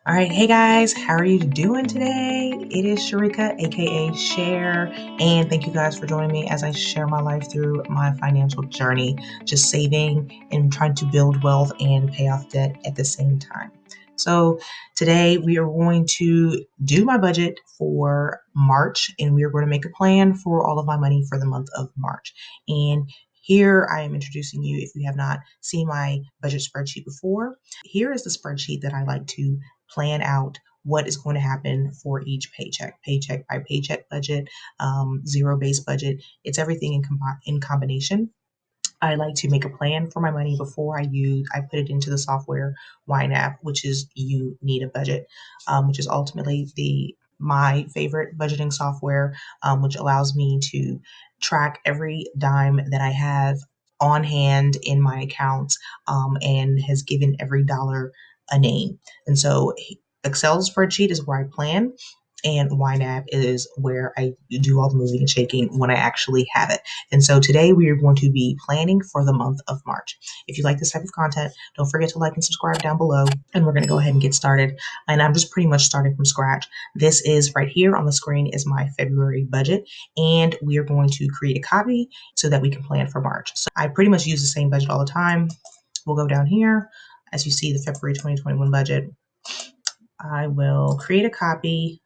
All right, hey guys, how are you doing today? It is Sharika, aka Cher, and thank you guys for joining me as I share my life through my financial journey, just saving and trying to build wealth and pay off debt at the same time. So, today we are going to do my budget for March, and we are going to make a plan for all of my money for the month of March. And here I am introducing you, if you have not seen my budget spreadsheet before, here is the spreadsheet that I like to plan out what is going to happen for each paycheck by paycheck budget, zero based budget. It's everything in combination. I like to make a plan for my money before I put it into the software YNAB, which is You Need a Budget, which is ultimately the my favorite budgeting software, which allows me to track every dime that I have on hand in my accounts, and has given every dollar a name. And so Excel spreadsheet is where I plan, and YNAB is where I do all the moving and shaking when I actually have it. And so today we are going to be planning for the month of March. If you like this type of content, don't forget to like and subscribe down below. And we're going to go ahead and get started. And I'm just pretty much starting from scratch. This is right here on the screen is my February budget. And we are going to create a copy so that we can plan for March. So I pretty much use the same budget all the time. We'll go down here. As you see, the February 2021 budget. I will create a copy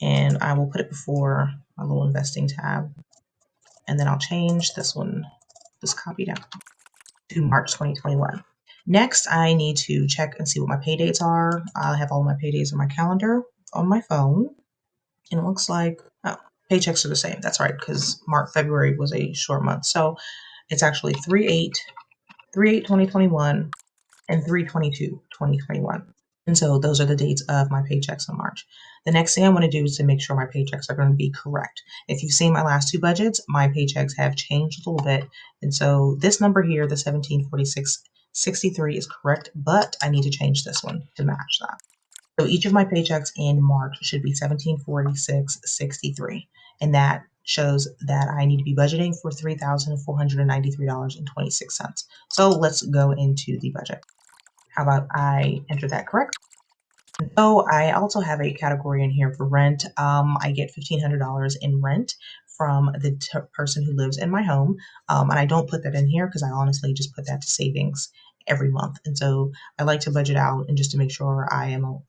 and I will put it before my little investing tab. And then I'll change this copy down to March 2021. Next, I need to check and see what my pay dates are. I have all my pay dates on my calendar on my phone. And it looks like, oh, paychecks are the same. That's right, because February was a short month. So it's actually 3/8/2021 and 3/22/2021. And so those are the dates of my paychecks in March. The next thing I want to do is to make sure my paychecks are going to be correct. If you've seen my last two budgets, my paychecks have changed a little bit. And so this number here, the 1746.63 is correct, but I need to change this one to match that. So each of my paychecks in March should be 1746.63. And that shows that I need to be budgeting for $3,493.26. So let's go into the budget. How about I enter that correct? So I also have a category in here for rent. I get $1,500 in rent from the person who lives in my home. And I don't put that in here because I honestly just put that to savings every month. And so I like to budget out and just to make sure I am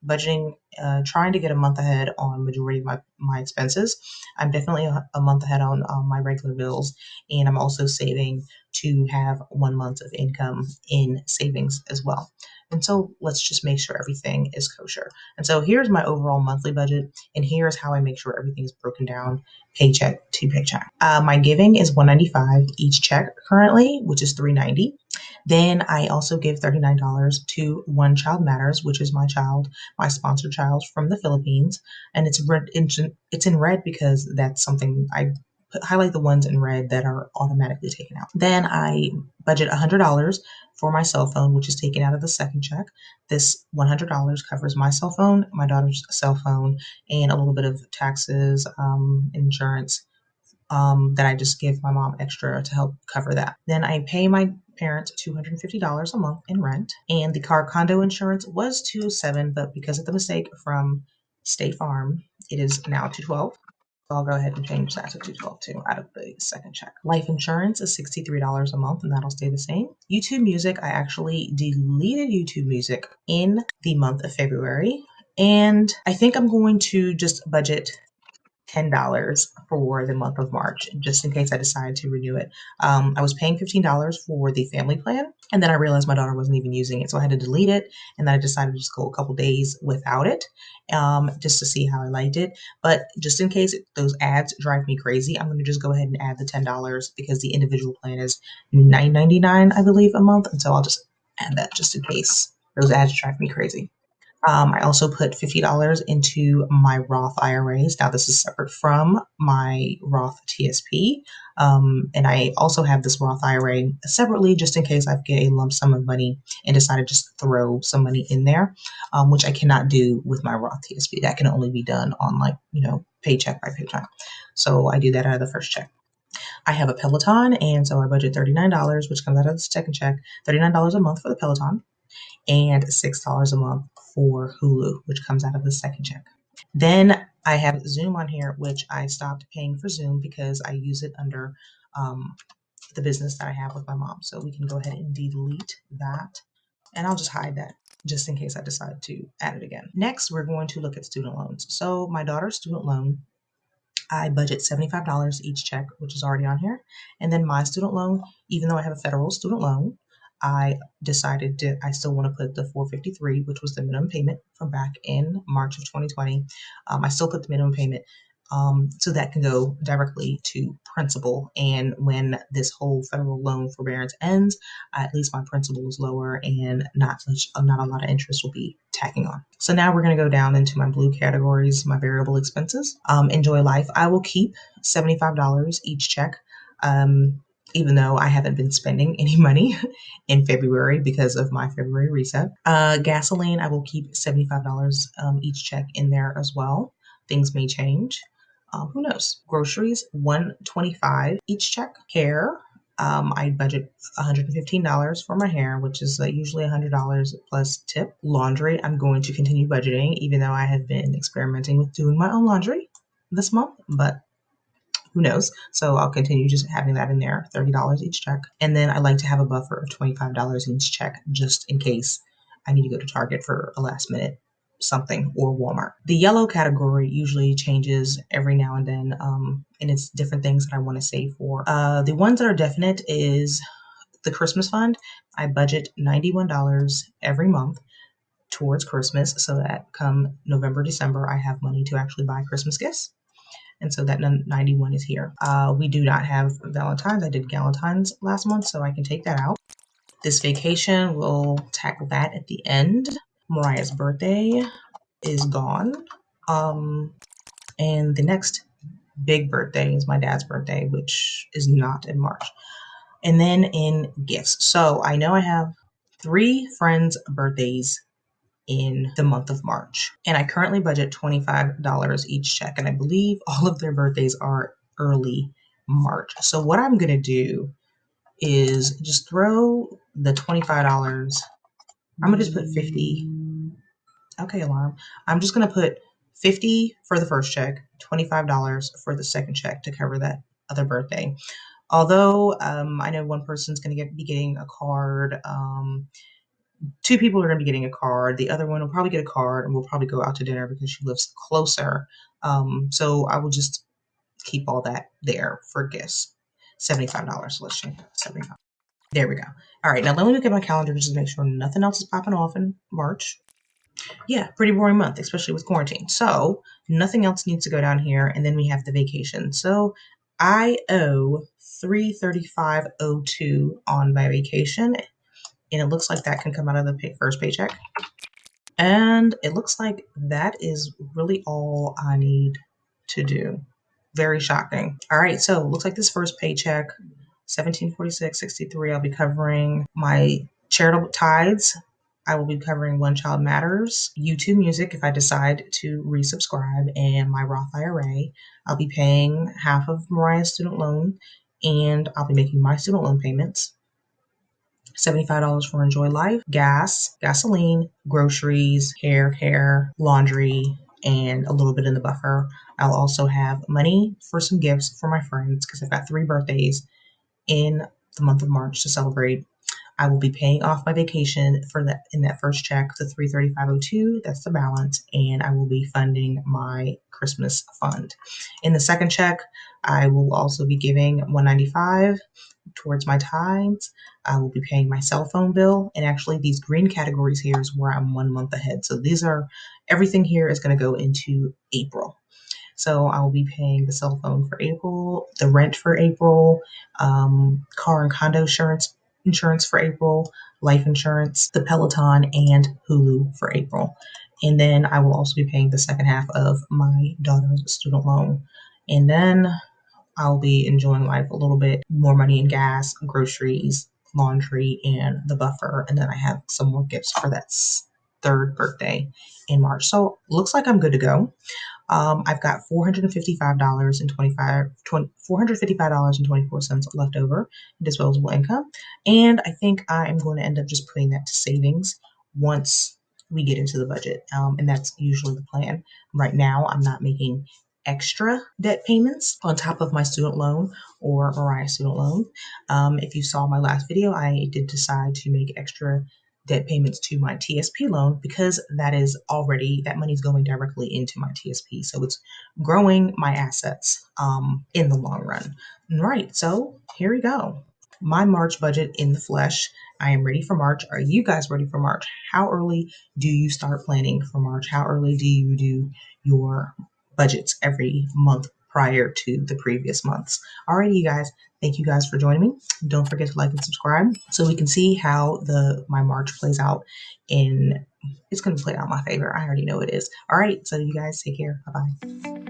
budgeting, trying to get a month ahead on majority of my expenses. I'm definitely a month ahead on my regular bills. And I'm also saving to have 1 month of income in savings as well. And so let's just make sure everything is kosher. And so here's my overall monthly budget, and here's how I make sure everything is broken down paycheck to paycheck. My giving is $195 each check currently, which is $390. Then I also give $39 to One Child Matters, which is my sponsored child from the Philippines, and it's in red because that's something I highlight the ones in red that are automatically taken out. Then I budget $100 for my cell phone, which is taken out of the second check. This $100 covers my cell phone, my daughter's cell phone, and a little bit of taxes, insurance, that I just give my mom extra to help cover that. Then I pay my parents $250 a month in rent, and the car condo insurance was $207, but because of the mistake from State Farm, it is now $212. So I'll go ahead and change that to $212 too out of the second check. Life insurance is $63 a month, and that'll stay the same. YouTube music, I actually deleted YouTube music in the month of February, and I think I'm going to just budget $10 for the month of March, just in case I decide to renew it. I was paying $15 for the family plan, and then I realized my daughter wasn't even using it, so I had to delete it, and then I decided to just go a couple days without it, just to see how I liked it. But just in case those ads drive me crazy, I'm going to just go ahead and add the $10 because the individual plan is $9.99, I believe, a month, and so I'll just add that just in case those ads drive me crazy. I also put $50 into my Roth IRAs. Now, this is separate from my Roth TSP. And I also have this Roth IRA separately just in case I get a lump sum of money and decide to just throw some money in there, which I cannot do with my Roth TSP. That can only be done on paycheck by paycheck. So I do that out of the first check. I have a Peloton, and so I budget $39, which comes out of the second check, $39 a month for the Peloton. and $6 a month for Hulu, which comes out of the second check. Then I have Zoom on here, which I stopped paying for Zoom because I use it under the business that I have with my mom. So we can go ahead and delete that. And I'll just hide that just in case I decide to add it again. Next, we're going to look at student loans. So my daughter's student loan, I budget $75 each check, which is already on here. And then my student loan, even though I have a federal student loan, I decided I still want to put the 453, which was the minimum payment from back in March of 2020. I still put the minimum payment so that can go directly to principal. And when this whole federal loan forbearance ends, at least my principal is lower and not a lot of interest will be tacking on. So now we're going to go down into my blue categories, my variable expenses. Enjoy life. I will keep $75 each check. Even though I haven't been spending any money in February because of my February reset. Gasoline, I will keep $75 each check in there as well. Things may change. Who knows? Groceries, $125 each check. Hair, I budget $115 for my hair, which is usually $100 plus tip. Laundry, I'm going to continue budgeting, even though I have been experimenting with doing my own laundry this month, but who knows? So I'll continue just having that in there, $30 each check. And then I like to have a buffer of $25 each check just in case I need to go to Target for a last minute something or Walmart. The yellow category usually changes every now and then, and it's different things that I want to save for. The ones that are definite is the Christmas fund. I budget $91 every month towards Christmas so that come November, December, I have money to actually buy Christmas gifts. And so that 91 is here. We do not have Valentine's. I did Galentine's last month, so I can take that out. This vacation, we'll tackle that at the end. Mariah's birthday is gone. And the next big birthday is my dad's birthday, which is not in March. And then in gifts. So I know I have 3 friends' birthdays in the month of March. And I currently budget $25 each check. And I believe all of their birthdays are early March. So what I'm going to do is just throw the $25. I'm going to just put 50. Okay, alarm. I'm just going to put 50 for the first check, $25 for the second check to cover that other birthday. Although I know one person's going to be getting a card. 2 people are going to be getting a card. The other one will probably get a card and we'll probably go out to dinner because she lives closer. So I will just keep all that there for gifts. $75. Let's change that. 75. There we go. All right. Now let me look at my calendar just to make sure nothing else is popping off in March. Yeah, pretty boring month, especially with quarantine. So nothing else needs to go down here. And then we have the vacation. So I owe $335.02 on my vacation. And it looks like that can come out of the first paycheck. And it looks like that is really all I need to do. Very shocking. All right, so it looks like this first paycheck, $1746.63. I'll be covering my charitable tithes. I will be covering One Child Matters, YouTube Music if I decide to resubscribe, and my Roth IRA. I'll be paying half of Mariah's student loan, and I'll be making my student loan payments. $75 for Enjoy Life, gas, gasoline, groceries, hair care, laundry, and a little bit in the buffer. I'll also have money for some gifts for my friends because I've got 3 birthdays in the month of March to celebrate. I will be paying off my vacation for that in that first check, the $335.02. That's the balance, and I will be funding my Christmas fund. In the second check, I will also be giving $195 towards my tithes. I will be paying my cell phone bill, and actually these green categories here is where I'm 1 month ahead. So everything here is going to go into April. So I will be paying the cell phone for April, the rent for April, car and condo insurance for April, life insurance, the Peloton, and Hulu for April. And then I will also be paying the second half of my daughter's student loan. And then I'll be enjoying life a little bit, more money in gas, groceries, laundry, and the buffer. And then I have some more gifts for that 3rd birthday in March. So looks like I'm good to go. I've got $455.24 left over in disposable income. And I think I am going to end up just putting that to savings once we get into the budget. And that's usually the plan. Right now, I'm not making extra debt payments on top of my student loan or Mariah student loan. If you saw my last video, I did decide to make extra debt payments to my TSP loan because that money's going directly into my TSP. So it's growing my assets in the long run. All right, so here we go. My March budget in the flesh. I am ready for March. Are you guys ready for March? How early do you start planning for March? How early do you do your budgets every month prior to the previous months? Alrighty, you guys. Thank you guys for joining me. Don't forget to like and subscribe so we can see how my March plays out it's going to play out in my favor. I already know it is. All right. So you guys take care. Bye-bye.